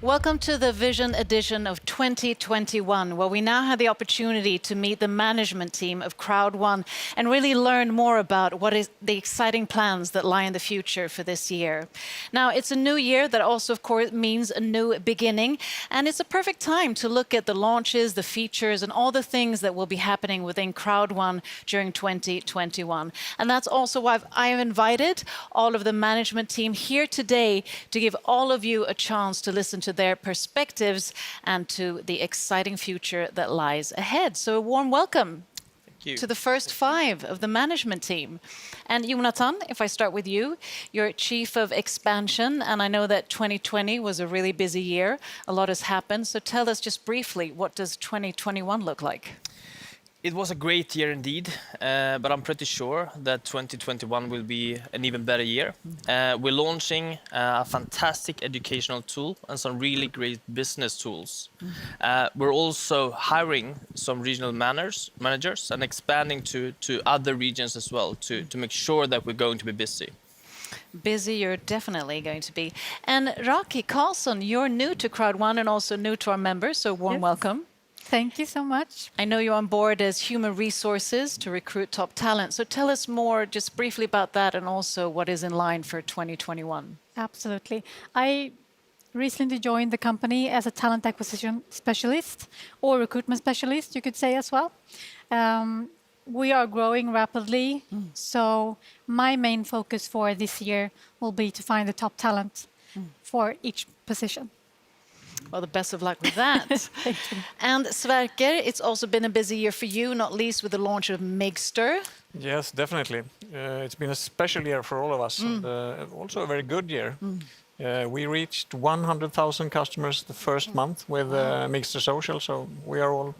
Welcome to the Vision edition of 2021, where we now have the opportunity to meet the management team of Crowd1 and really learn more about what is the exciting plans that lie in the future for this year. Now, it's a new year that also, of course, means a new beginning, and it's a perfect time to look at the launches, the features, and all the things that will be happening within Crowd1 during 2021. And that's also why I have invited all of the management team here today to give all of you a chance to listen to their perspectives and to the exciting future that lies ahead. So a warm welcome to the first five of the management team. And Jonathan, if I start with you, you're Chief of Expansion, and I know that 2020 was a really busy year. A lot has happened. So tell us just briefly, what does 2021 look like? It was a great year indeed, but I'm pretty sure that 2021 will be an even better year. We're launching a fantastic educational tool and some really great business tools. We're also hiring some regional managers and expanding to other regions as well to make sure that we're going to be busy. Busy, you're definitely going to be. And Raki Karlsson, you're new to Crowd1 and also new to our members, so warm welcome. Thank you so much. I know you're on board as human resources to recruit top talent. So tell us more just briefly about that and also what is in line for 2021. Absolutely. I recently joined the company as a talent acquisition specialist or recruitment specialist, you could say as well. We are growing rapidly. So my main focus for this year will be to find the top talent for each position. Well, the best of luck with that. And Sveker, it's also been a busy year for you, not least with the launch of Migster. Yes, definitely. It's been a special year for all of us, and also a very good year. We reached 100,000 customers the first month with Migster Social, so we are all...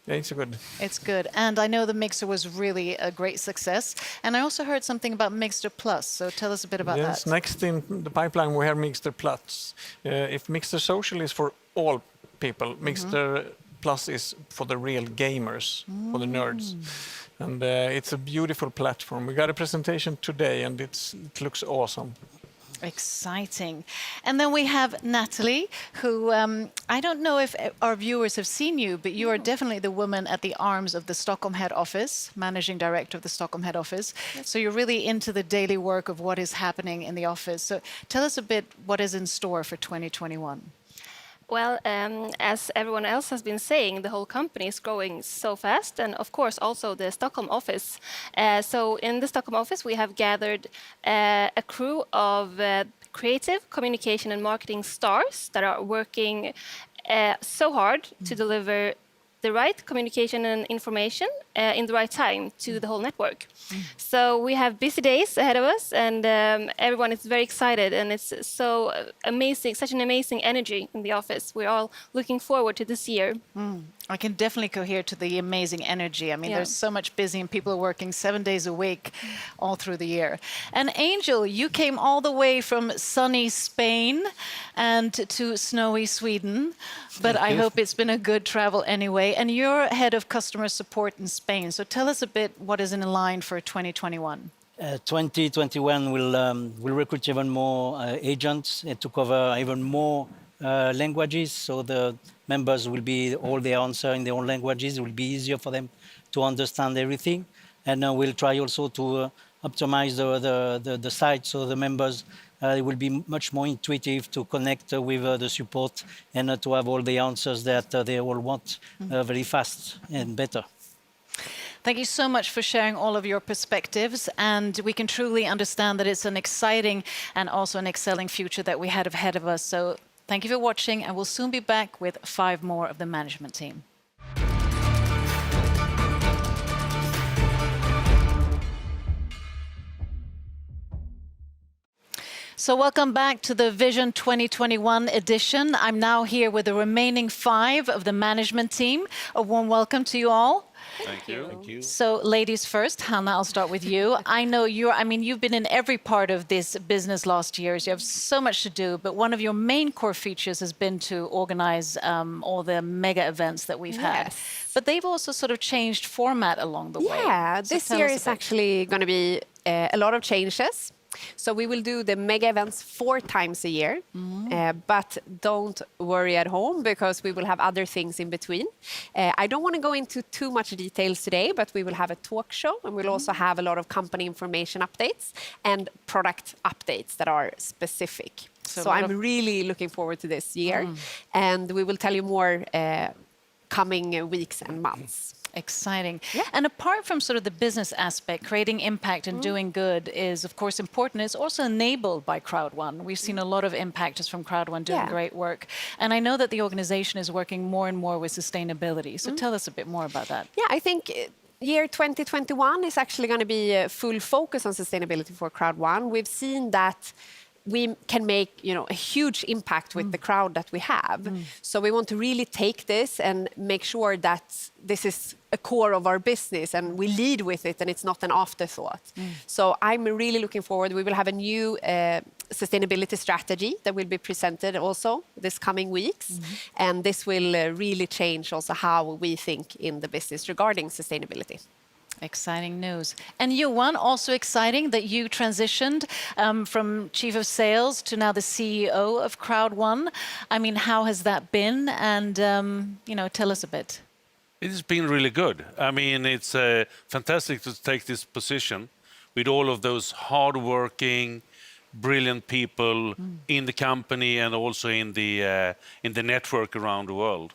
Yeah, it's good. It's good. And I know the Mixer was really a great success. And I also heard something about Mixter Plus. So tell us a bit about that. Yes, next in the pipeline we have Mixter Plus. If Mixter Social is for all people, Mixter Plus is for the real gamers, for the nerds. And it's a beautiful platform. We got a presentation today and it looks awesome. Exciting. And then we have Natalie, who I don't know if our viewers have seen you, but you are definitely the woman at the arms of the Stockholm head office, managing director of the Stockholm head office. Yes. So you're really into the daily work of what is happening in the office. So tell us a bit what is in store for 2021. Well, as everyone else has been saying, the whole company is growing so fast, and of course also the Stockholm office. So in the Stockholm office, we have gathered a crew of creative communication and marketing stars that are working so hard to deliver the right communication and information in the right time to the whole network. So we have busy days ahead of us, and everyone is very excited, and it's so amazing, such an amazing energy in the office. We're all looking forward to this year. I can definitely cohere to the amazing energy. I mean, there's so much busy and people are working 7 days a week all through the year. And Angel, you came all the way from sunny Spain and to snowy Sweden, but I hope it's been a good travel anyway. And you're head of customer support in Spain. So tell us a bit what is in line for 2021. 2021 will recruit even more agents to cover even more languages, so the members will be all their answer in their own languages. It will be easier for them to understand everything, and we'll try also to optimize the site so the members will be much more intuitive to connect with the support and to have all the answers that they all want very fast and better. Thank you so much for sharing all of your perspectives, and we can truly understand that it's an exciting and also an excelling future that we have ahead of us. So thank you for watching, and we'll soon be back with 5 more of the management team. So welcome back to the Vision 2021 edition. I'm now here with the remaining 5 of the management team. A warm welcome to you all. Thank you. Thank you. So ladies first, Hannah, I'll start with you. I know you've been in every part of this business last years. You have so much to do, but one of your main core features has been to organize all the mega events that we've had. But they've also sort of changed format along the way. Yeah, this year is actually going to be a lot of changes. So we will do the mega events 4 times a year, but don't worry at home because we will have other things in between. I don't want to go into too much details today, but we will have a talk show and we'll also have a lot of company information updates and product updates that are specific. So I'm really looking forward to this year and we will tell you more coming weeks and months. Exciting. Yeah. And apart from sort of the business aspect, creating impact and doing good is, of course, important. It's also enabled by Crowd1. We've seen a lot of impactors from Crowd1 doing great work. And I know that the organization is working more and more with sustainability. So tell us a bit more about that. Yeah, I think year 2021 is actually going to be a full focus on sustainability for Crowd1. We've seen that we can make a huge impact with the crowd that we have. So we want to really take this and make sure that this is a core of our business and we lead with it and it's not an afterthought. So I'm really looking forward. We will have a new sustainability strategy that will be presented also this coming weeks. And this will really change also how we think in the business regarding sustainability. Exciting news. And Johan, also exciting that you transitioned from Chief of Sales to now the CEO of Crowd1. I mean, how has that been? And, tell us a bit. It has been really good. I mean, it's fantastic to take this position with all of those hardworking, brilliant people in the company and also in the network around the world.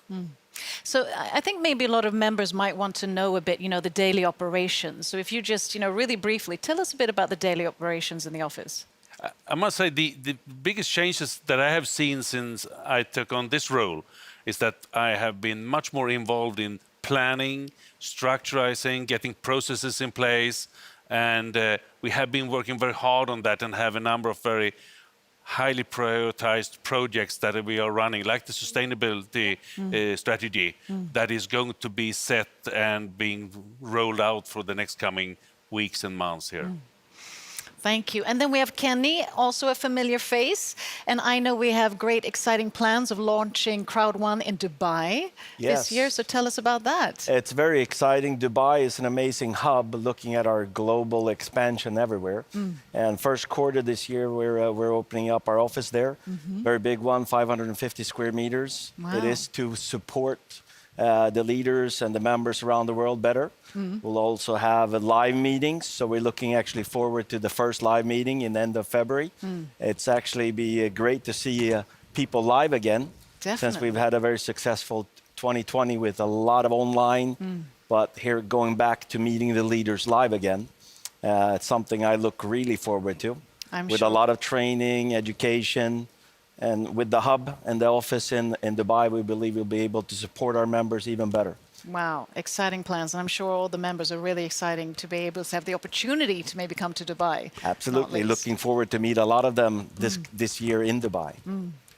So I think maybe a lot of members might want to know a bit, the daily operations. So if you just, really briefly, tell us a bit about the daily operations in the office. I must say the biggest changes that I have seen since I took on this role is that I have been much more involved in planning, structurizing, getting processes in place. And we have been working very hard on that and have a number of very highly prioritized projects that we are running, like the sustainability strategy that is going to be set and being rolled out for the next coming weeks and months here. Thank you. And then we have Kenny, also a familiar face. And I know we have great, exciting plans of launching Crowd1 in Dubai this year. So tell us about that. It's very exciting. Dubai is an amazing hub looking at our global expansion everywhere. And first quarter this year, we're opening up our office there. Very big one, 550 square meters. Wow. It is to support the leaders and the members around the world better. We'll also have live meetings, so we're looking actually forward to the first live meeting in the end of February. It's actually be great to see people live again. Definitely. Since we've had a very successful 2020 with a lot of online, but here going back to meeting the leaders live again. It's something I look really forward to. With a lot of training, education, and with the hub and the office in Dubai, we believe we'll be able to support our members even better. Wow, exciting plans. And I'm sure all the members are really exciting to be able to have the opportunity to maybe come to Dubai. Absolutely. Looking forward to meet a lot of them this year in Dubai.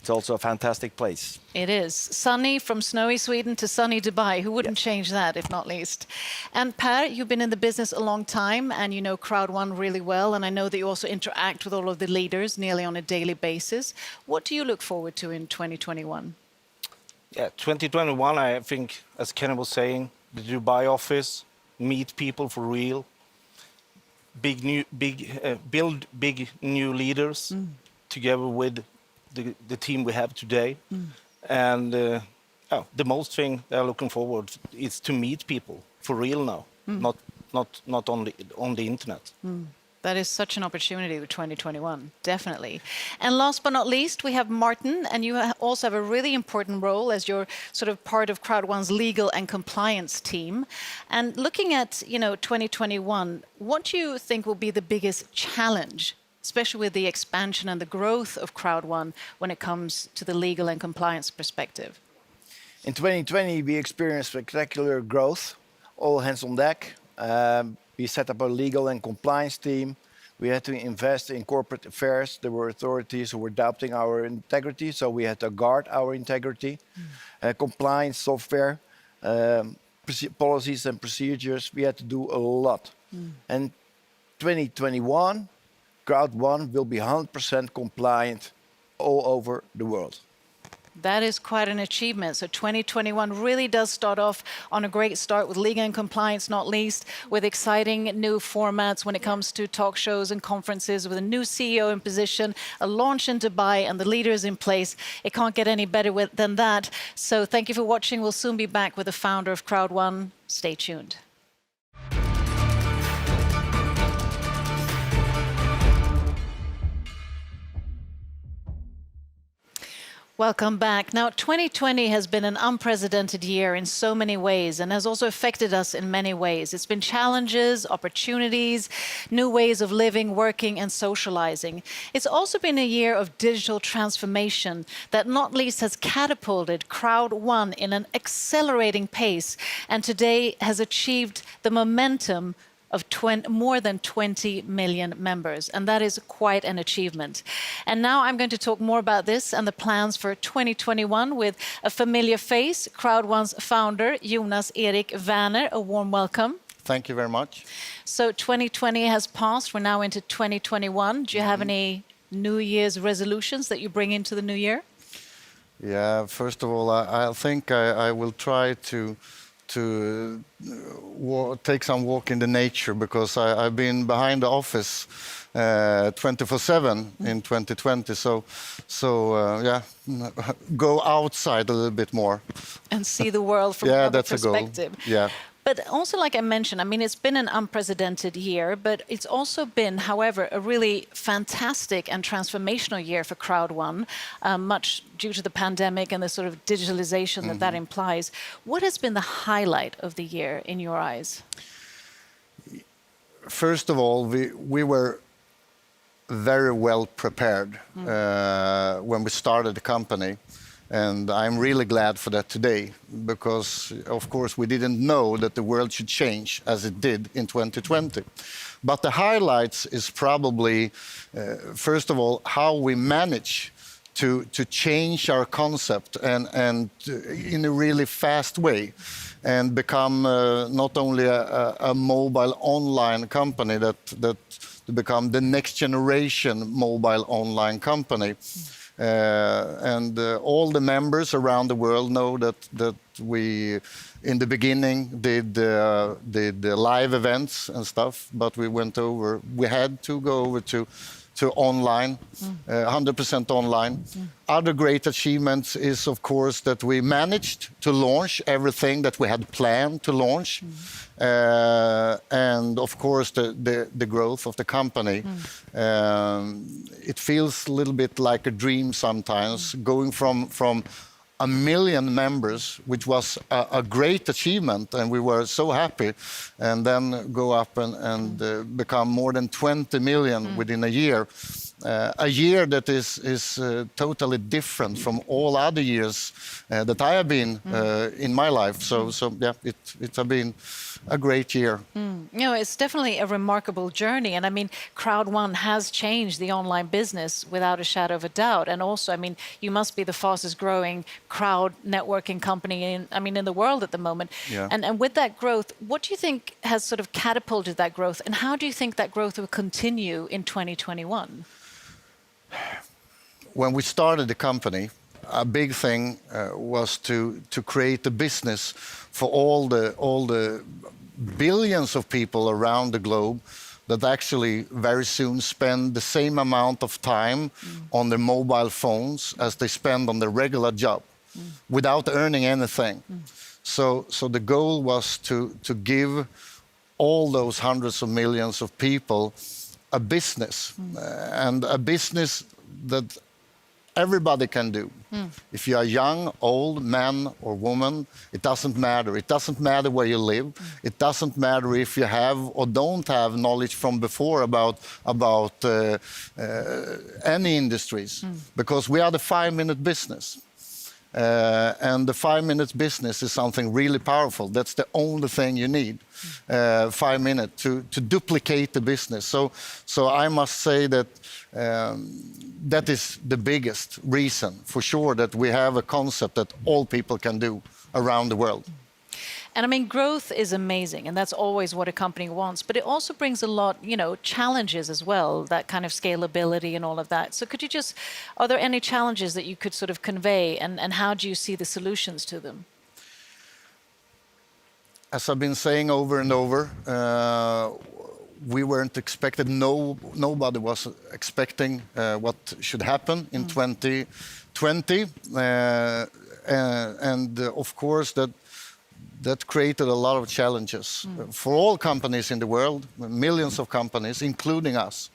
It's also a fantastic place. It is. Sunny from snowy Sweden to sunny Dubai. Who wouldn't change that, if not least? And Per, you've been in the business a long time and you know Crowd1 really well. And I know that you also interact with all of the leaders nearly on a daily basis. What do you look forward to in 2021? Yeah, 2021, I think, as Kenny was saying, the Dubai office, meet people for real, build big new leaders together with the team we have today. And the most thing they're looking forward is to meet people for real now, not on the internet. That is such an opportunity with 2021, definitely. And last but not least, we have Martin, and you also have a really important role as you're sort of part of Crowd1's legal and compliance team. And looking at 2021, what do you think will be the biggest challenge, especially with the expansion and the growth of Crowd1 when it comes to the legal and compliance perspective? In 2020, we experienced spectacular growth, all hands on deck. We set up a legal and compliance team. We had to invest in corporate affairs. There were authorities who were doubting our integrity, so we had to guard our integrity. Compliance software, policies and procedures, we had to do a lot. And 2021, Crowd1 will be 100% compliant all over the world. That is quite an achievement. So 2021 really does start off on a great start with legal and compliance, not least, with exciting new formats when it comes to talk shows and conferences, with a new CEO in position, a launch in Dubai, and the leaders in place. It can't get any better than that. So thank you for watching. We'll soon be back with the founder of Crowd1. Stay tuned. Welcome back. Now, 2020 has been an unprecedented year in so many ways and has also affected us in many ways. It's been challenges, opportunities, new ways of living, working, and socializing. It's also been a year of digital transformation that not least has catapulted Crowd1 in an accelerating pace and today has achieved the momentum of more than 20 million members, and that is quite an achievement. And now I'm going to talk more about this and the plans for 2021 with a familiar face, Crowd1's founder, Jonas Erik Werner. A warm welcome. Thank you very much. So 2020 has passed. We're now into 2021. Do you have any New Year's resolutions that you bring into the new year? Yeah, first of all, I think I will try to take some walk in the nature, because I've been behind the office 24/7 in 2020. So yeah, go outside a little bit more and see the world from another perspective. A goal. Yeah. But also, like I mentioned, I mean, it's been an unprecedented year, but it's also been, however, a really fantastic and transformational year for Crowd1, much due to the pandemic and the sort of digitalization that implies. What has been the highlight of the year in your eyes? First of all, we were very well prepared when we started the company. And I'm really glad for that today, because, of course, we didn't know that the world should change as it did in 2020. But the highlights is probably, first of all, how we manage to change our concept and in a really fast way, and become not only a mobile online company, that to become the next generation mobile online company. And all the members around the world know that we, in the beginning, did live events and stuff, but we had to go over to online, 100% online. Other great achievements is, of course, that we managed to launch everything that we had planned to launch. And of course, the growth of the company. It feels a little bit like a dream sometimes, going from 1 million members, which was a great achievement, and we were so happy, and then go up and become more than 20 million within a year. A year that is totally different from all other years that I have been in my life. So yeah, it has been a great year. You know, it's definitely a remarkable journey. And I mean, Crowd1 has changed the online business without a shadow of a doubt. And also, I mean, you must be the fastest growing crowd networking company in the world at the moment. Yeah. And with that growth, what do you think has sort of catapulted that growth? And how do you think that growth will continue in 2021? When we started the company, a big thing was to create a business for all the billions of people around the globe that actually very soon spend the same amount of time on their mobile phones as they spend on their regular job without earning anything. So the goal was to give all those hundreds of millions of people a business, and a business that everybody can do. If you are young, old, man or woman, it doesn't matter. It doesn't matter where you live. It doesn't matter if you have or don't have knowledge from before about any industries, because we are the 5-minute business. And the 5-minute business is something really powerful. That's the only thing you need, 5 minutes to duplicate the business. So I must say that that is the biggest reason, for sure, that we have a concept that all people can do around the world. And I mean, growth is amazing, and that's always what a company wants. But it also brings a lot, challenges as well, that kind of scalability and all of that. So could you just, are there any challenges that you could sort of convey, and how do you see the solutions to them? As I've been saying over and over, we weren't expected. Nobody was expecting what should happen in 2020, and of course that created a lot of challenges for all companies in the world, millions of companies, including us.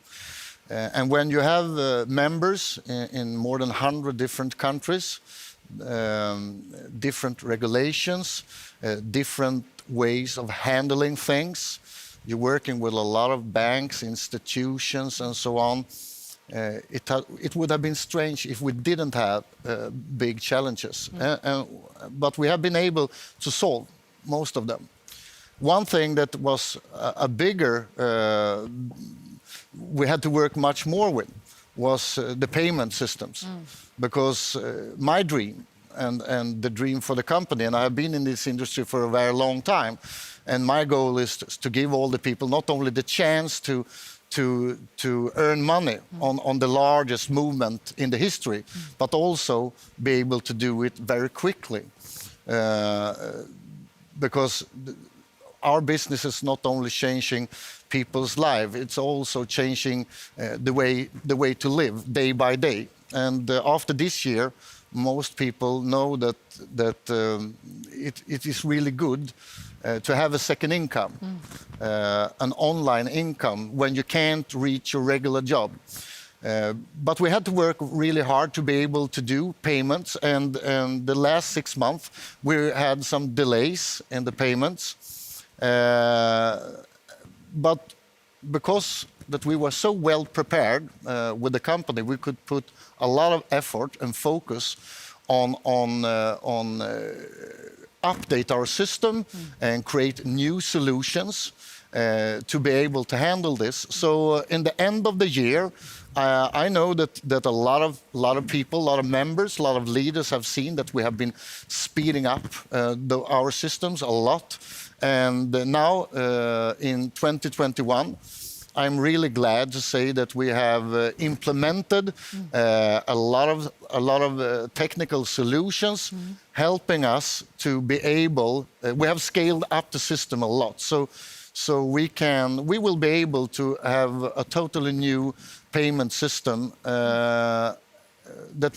And when you have members in more than 100 different countries, different regulations, different ways of handling things. You're working with a lot of banks, institutions, and so on. It would have been strange if we didn't have big challenges. But we have been able to solve most of them. One thing that was a bigger, we had to work much more with, was the payment systems. Because my dream, and the dream for the company, and I have been in this industry for a very long time, and my goal is to give all the people not only the chance to earn money on the largest movement in the history, but also be able to do it very quickly. Because our business is not only changing people's lives, it's also changing the way to live day by day. And after this year, most people know that it is really good to have a second income, an online income when you can't reach your regular job. But we had to work really hard to be able to do payments, and the last 6 months we had some delays in the payments. But because that we were so well prepared with the company, we could put a lot of effort and focus on update our system and create new solutions to be able to handle this. So in the end of the year, I know that a lot of people, a lot of members, a lot of leaders have seen that we have been speeding up our systems a lot. And now in 2021, I'm really glad to say that we have implemented a lot of technical solutions, helping us to be able. We have scaled up the system a lot, so we will be able to have a totally new payment system that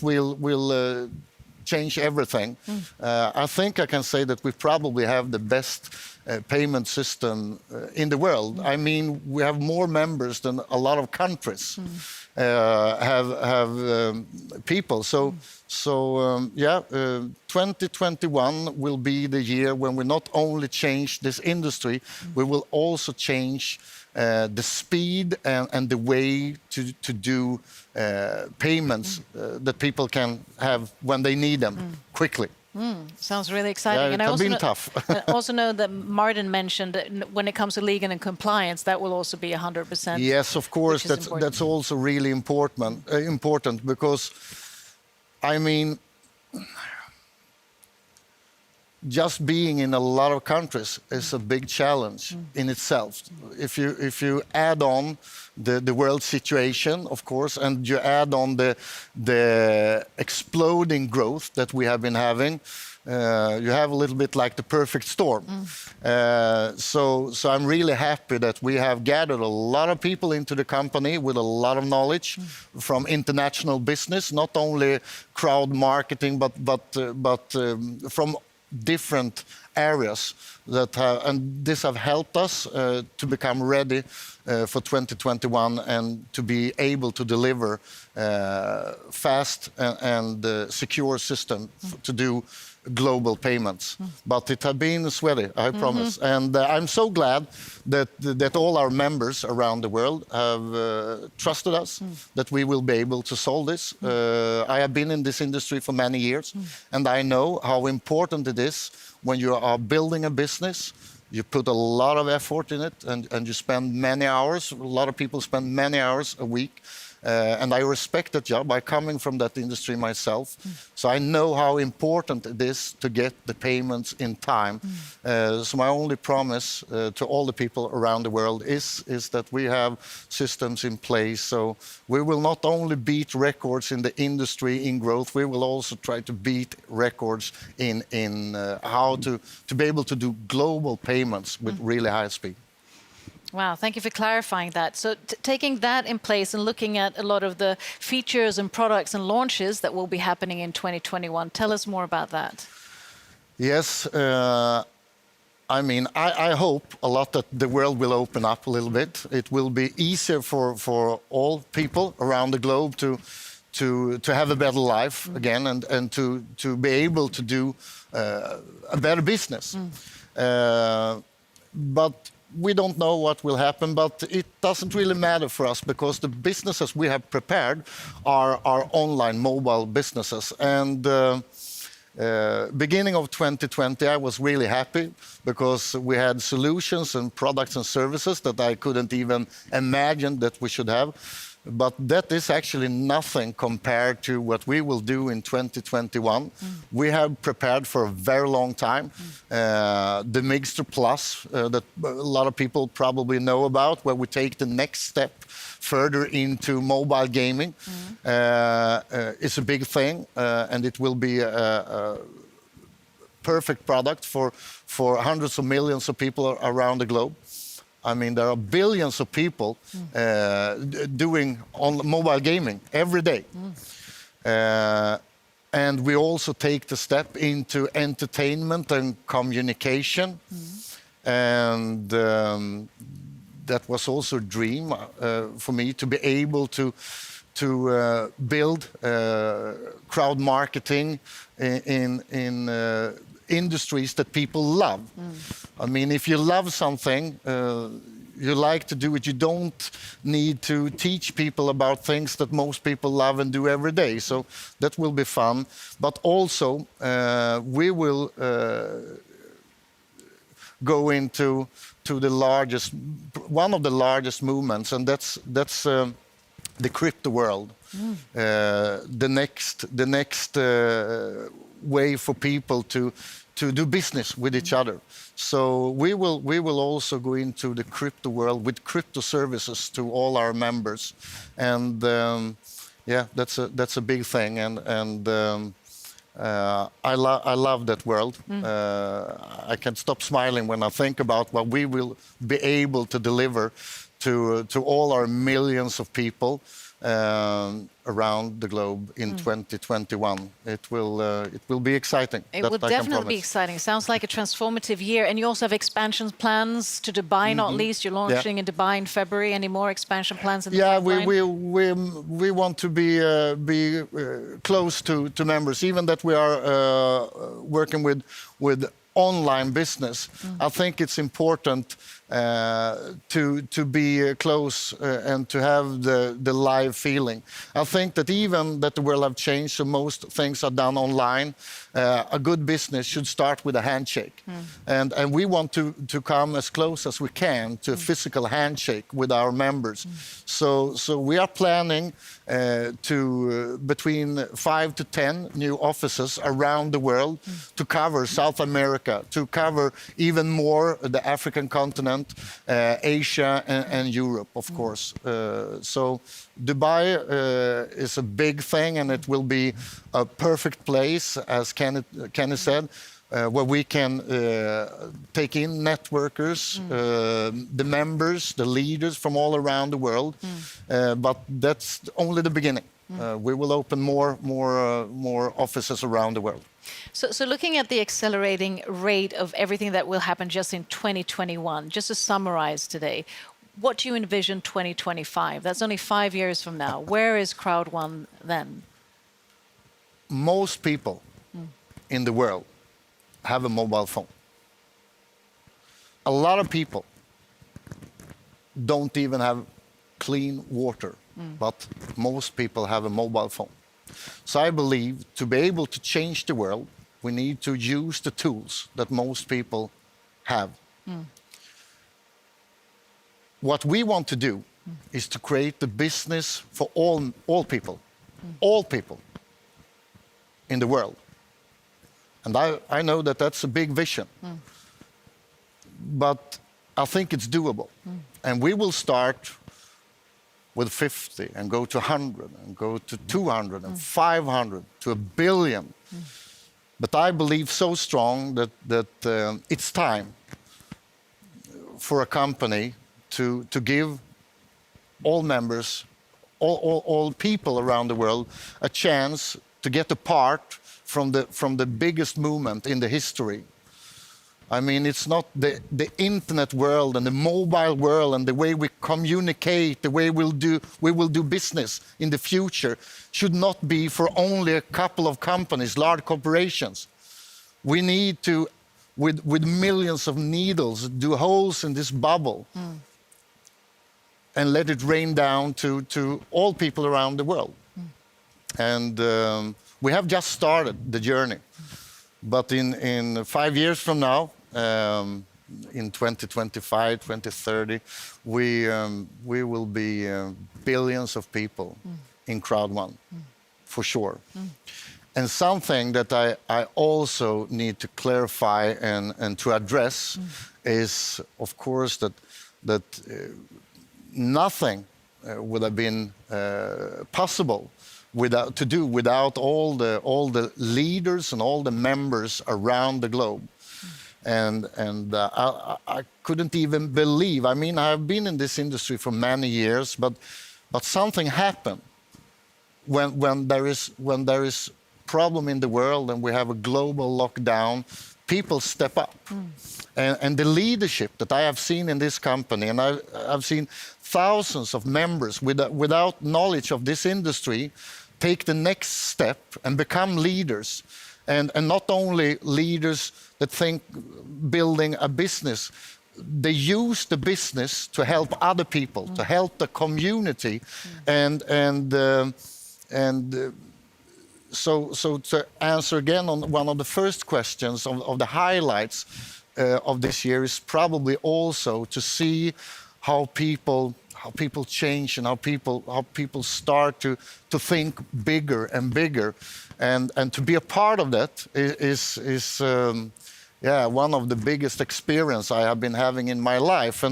will change everything. I think I can say that we probably have the best payment system in the world. I mean, we have more members than a lot of countries have people. So 2021 will be the year when we not only change this industry, we will also change the speed and the way to do payments that people can have when they need them quickly. Sounds really exciting. Yeah, And I it's also been know, tough. I also know that Martin mentioned that when it comes to legal and compliance, that will also be 100%. Yes, of course, which is important. that's also really important because, I mean, just being in a lot of countries is a big challenge in itself. If you add on the world situation, of course, and you add on the exploding growth that we have been having, you have a little bit like the perfect storm. So I'm really happy that we have gathered a lot of people into the company with a lot of knowledge from international business, not only crowd marketing, but from different areas and this have helped us to become ready for 2021 and to be able to deliver fast and secure system to do global payments. But it has been sweaty, I promise. And I'm so glad that all our members around the world have trusted us, that we will be able to solve this. I have been in this industry for many years, and I know how important it is when you are building a business. You put a lot of effort in it, and you spend many hours. A lot of people spend many hours a week And I respect that job. I coming from that industry myself. So I know how important it is to get the payments in time. So my only promise to all the people around the world is that we have systems in place. So we will not only beat records in the industry in growth, we will also try to beat records in how to be able to do global payments with really high speed. Wow, thank you for clarifying that. So taking that in place and looking at a lot of the features and products and launches that will be happening in 2021, tell us more about that. Yes, I mean, I hope a lot that the world will open up a little bit. It will be easier for all people around the globe to have a better life again and to be able to do a better business. But we don't know what will happen, but it doesn't really matter for us because the businesses we have prepared are online mobile businesses. And beginning of 2020, I was really happy because we had solutions and products and services that I couldn't even imagine that we should have. But that is actually nothing compared to what we will do in 2021. We have prepared for a very long time. The Mixter Plus that a lot of people probably know about, where we take the next step further into mobile gaming. It's a big thing, and it will be a perfect product for hundreds of millions of people around the globe. I mean, there are billions of people doing on mobile gaming every day. And we also take the step into entertainment and communication. And that was also a dream for me to be able to build crowd marketing in industries that people love. I mean, if you love something, you like to do it, you don't need to teach people about things that most people love and do every day. So that will be fun. But also, we will go into one of the largest movements, and that's the crypto world. The next way for people to do business with each other. So we will also go into the crypto world with crypto services to all our members, and yeah, that's a big thing, and I love that world. I can't stop smiling when I think about what we will be able to deliver to all our millions of people around the globe in 2021. It will be exciting. It will definitely be exciting. It sounds like a transformative year. And you also have expansion plans to Dubai, not least. You're launching in Dubai in February. Any more expansion plans in the pipeline? We want to be close to members, even that we are working with online business. I think it's important to be close and to have the live feeling. I think that even that the world have changed, so most things are done online. A good business should start with a handshake, and we want to come as close as we can to a physical handshake with our members. So we are planning to between 5 to 10 new offices around the world to cover South America, to cover even more the African continent, Asia and Europe, of course. So Dubai is a big thing, and it will be a perfect place, as Kenny said, where we can take in networkers, the members, the leaders from all around the world. But that's only the beginning. We will open more offices around the world. So looking at the accelerating rate of everything that will happen just in 2021, just to summarize today, what do you envision 2025? That's only 5 years from now. Where is Crowd1 then? Most people in the world have a mobile phone. A lot of people don't even have clean water, but most people have a mobile phone. So I believe to be able to change the world, we need to use the tools that most people have. What we want to do is to create the business for all people in the world. And I know that that's a big vision, but I think it's doable. And we will start with 50 and go to 100 and go to 200 and 500 to 1 billion. But I believe so strong that it's time for a company to give all members, all people around the world, a chance to get a part from the biggest movement in the history. I mean, it's not the internet world and the mobile world and the way we communicate, the way we will do business in the future should not be for only a couple of companies, large corporations. We need to, with millions of needles, do holes in this bubble and let it rain down to all people around the world. And we have just started the journey. But in 5 years from now, in 2025, 2030, we will be billions of people in Crowd1, for sure. And something that I also need to clarify and to address is, of course, that nothing would have been possible without all the leaders and all the members around the globe. And I couldn't even believe. I mean, I've been in this industry for many years, but something happened when there is problem in the world and we have a global lockdown. People step up, and the leadership that I have seen in this company, and I've seen thousands of members without knowledge of this industry take the next step and become leaders. And not only leaders that think building a business, they use the business to help other people, to help the community, so to answer again on one of the first questions of the highlights of this year is probably also to see how people change and how people start to think bigger and bigger. And to be a part of that is one of the biggest experience I have been having in my life.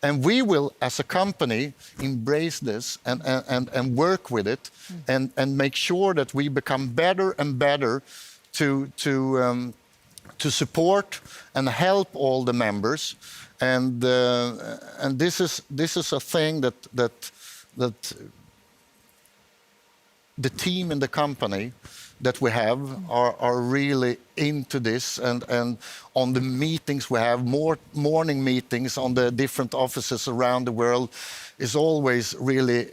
And we will, as a company, embrace this and work with it and make sure that we become better and better to support and help all the members. And this is a thing that the team in the company that we have are really into this, and on the meetings we have, morning meetings on the different offices around the world is always really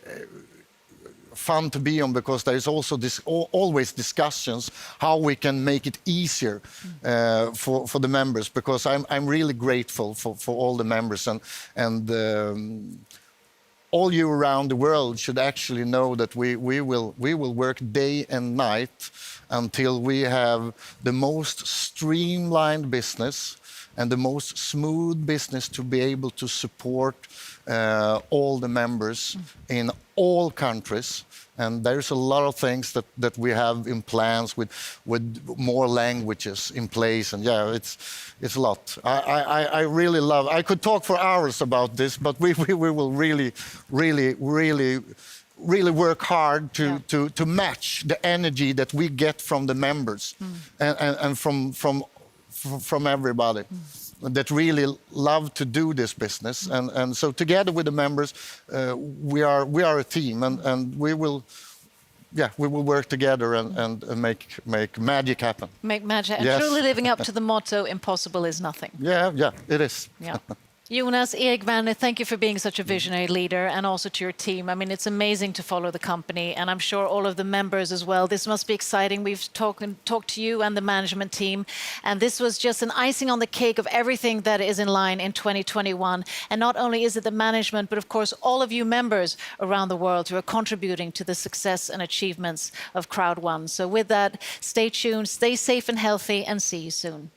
fun to be on, because there is also always discussions how we can make it easier for the members, because I'm really grateful for all the members, and all you around the world should actually know that we will work day and night until we have the most streamlined business and the most smooth business to be able to support all the members in all countries. And there's a lot of things that we have in plans with more languages in place, and it's a lot. I really love. I could talk for hours about this, but we will really work hard to match the energy that we get from the members and from everybody that really love to do this business. And so together with the members, we are a team, and we will work together and make magic happen. Make magic, and Yes. truly living up to the motto, impossible is nothing. Yeah, it is. Yeah. Jonas, G'eric, Werner, thank you for being such a visionary leader, and also to your team. I mean, it's amazing to follow the company, and I'm sure all of the members as well. This must be exciting. We've talked to you and the management team, and this was just an icing on the cake of everything that is in line in 2021. And not only is it the management, but of course all of you members around the world who are contributing to the success and achievements of Crowd1. So with that, stay tuned, stay safe and healthy, and see you soon.